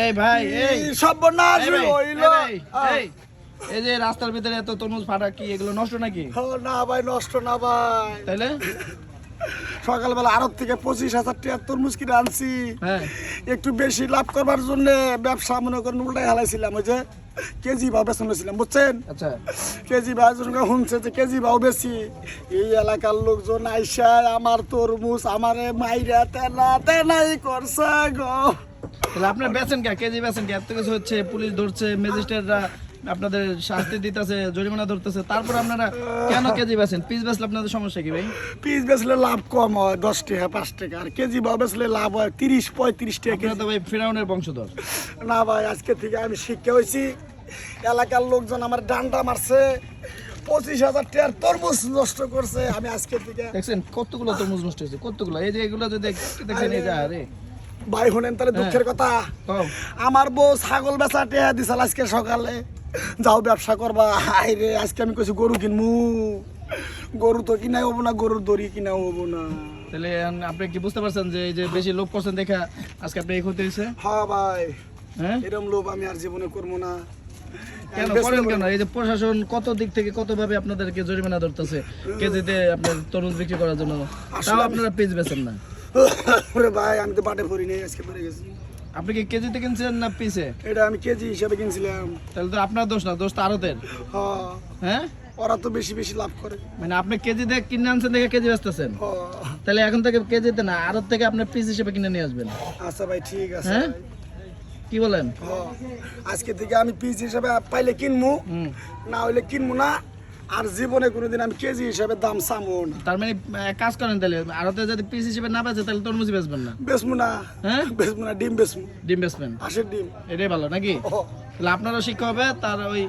এই ভাই এই সর্বনাশ এই ভাই, হইল এই যে রাস্তার ভিতরে এত তরমুজ ফাটা কি এগুলো নষ্ট নাকি? না ভাই নষ্ট না ভাই, তাইলে সকালবেলা আড়ত থেকে 25,000 টাকা তরমুজ কিনে আনছি। হ্যাঁ একটু বেশি লাভ করবার জন্য ব্যবসা মনে করেন উল্টাই হালাইছিলাম, ওই যে কেজি ভাও বেতন ছিলাম বুঝছেন। আচ্ছা কেজি ভাও শুনছে যে কেজি ভাও বেশি, এই এলাকার লোকজন আইসা আমার তরমুজ আমারে মাইরা তেনাই করছে গো। তাহলে আপনার বেচেন কে কেজি বেচেন কে? এত কিছু হচ্ছে, পুলিশ ধরছে, ম্যাজিস্ট্রেটরা আপনাদের শাস্তি দিতেছে, জরিমানা ধরতেছে, তারপর আপনারা কেন কেজি বেচেন? পিস বেচলে আপনাদের সমস্যা কি ভাই? পিস বেচলে লাভ কম হয় 10 টাকা 5 টাকা, আর কেজি ভাও বেচলে লাভ হয় 30-35 টাকা আপনারা কেজি। তো ভাই ফিরাউনের বংশধর। না ভাই আজকে থেকে আমি শিক্ষা হয়েছি, এলাকার লোকজন আমার ডান্ডা মারছে, 25,000 টাকার তরমুজ নষ্ট করছে। আমি আজকে থেকে দেখছেন কতগুলো তরমুজ নষ্ট হয়েছে, কতগুলো। এই যে এগুলো যদি দেখছেন, এই যে আরে ভাই শুনেন তাহলে দুঃখের কথা, কও। আমার বউ ছাগল বেচা টেহা দিছিল আজকে সকালে, যাও ব্যবসা করবা। হাই রে আজকে আমি কইছি গরু কিনমু, গরু তো কিনা হবো না, গরুর দড়ি কিনা হবো না। তাহলে আপনি কি বুঝতে পারছেন যে এই যে বেশি লোভ করছেন দেখা আজকে আপনি এই ক্ষতি হয়েছে? হ্যাঁ ভাই হ্যাঁ এরকম লোভ আমি আর জীবনে করবো না। কেন করেন কেন? এই যে প্রশাসন কত দিক থেকে কত ভাবে আপনাদেরকে জরিমানা ধরতেছে কেজিতে আপনার তরমুজ বিক্রি করার জন্য, তাও আপনারা পিস বেচেন না। ওরে ভাই আমি তো বাটে পড়ি নাই, আজকে পড়ে গেছি। আপনি কি কেজিতে কিনছেন না পিসে? এটা আমি কেজি হিসাবে কিনছিলাম। তাহলে তো আপনার দোষ না, দোষ তো আড়তের। হ্যাঁ হ্যাঁ ওরা তো বেশি বেশি লাভ করে। মানে আপনি কেজিতে কিনে আনছেন দেখে কেজি বেচতেছেন, হ্যাঁ। তাহলে এখন থেকে কেজিতে না আড়ত থেকে আপনার পিস হিসেবে কিনে নিয়ে আসবেন। আচ্ছা ভাই ঠিক আছে। হ্যাঁ কি বলেন? হ্যাঁ, আজকে থেকে আমি পিস হিসাবে পাইলে কিনবো, না হইলে কিনবো না। আর জীবনে কোনোদিন আমি কেজি হিসাবে দাম চামো না। তার মানে এক কাজ করেন, তাহলে আড়তে যদি পিস হিসেবে না বেচে তাহলে তরমুজ বেচবেন না। বেচবো না। হ্যাঁ বেচবো না, ডিম বেচবো। ডিম বেচবেন, হাঁসের ডিম। এটাই ভালো নাকি? ও, তাহলে আপনারও শিক্ষা হবে, তার ওই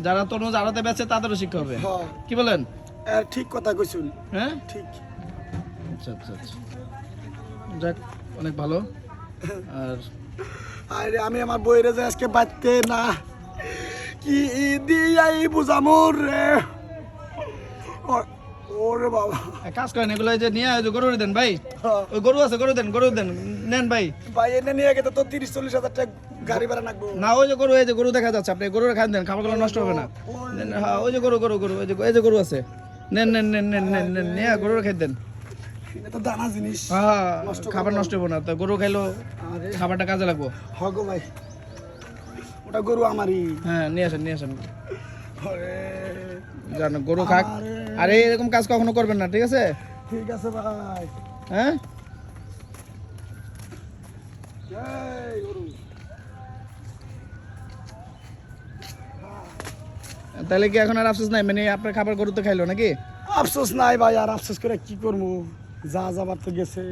যারা তরমুজ আড়তে বেচে তাদেরও শিক্ষা হবে। হ্যাঁ। কি বলেন? ঠিক কথা কইছুন। হ্যাঁ ঠিক। আচ্ছা আচ্ছা আচ্ছা, যাক অনেক ভালো। আর আরে আমি আমার বইরে যে আজকে বাঁচতে না কি দিয়াই বুঝামোর রে। ওরে বাবা। এক কাজ করেন, এগুলো এই যে নিয়ে ওই যে গরু দেন ভাই, হ্যাঁ। ওই গরু আছে গরু দেন নেন ভাই। ভাই এনে নিয়ে গেতে তো 30-40 হাজার টাকা গাড়ি ভাড়া লাগবো। না ওই যে গরু, এই যে গরু দেখা যাচ্ছে, আপনি গরুর খান দেন, খাবারগুলো নষ্ট হবে না। নেন, হ্যাঁ ওই যে গরু এই যে গরু আছে, নেন নেন নেন নেন নেন নেন নিয়ে গরুর খাই দেন। এটা তো দানা জিনিস। হ্যাঁ নষ্ট খাবার করবো। নষ্ট হবে না, তো গরু খাইলো আরে খাবারটা কাজে লাগবো। হগো ভাই, ওটা গরু আমারই। হ্যাঁ নিয়ে আসেন আরে জানো গরু খাক। আরে এরকম কাজ কখনো করবেন না, ঠিক আছে? ঠিক আছে ভাই। হ্যাঁ এই গরু। তাহলে কি এখন আর আফসোস নাই? মানে আপনার খাবার গরু তো খাইলো নাকি? আফসোস নাই ভাই, আর আফসোস করে কি করবো, যা যাবার তো গেছে।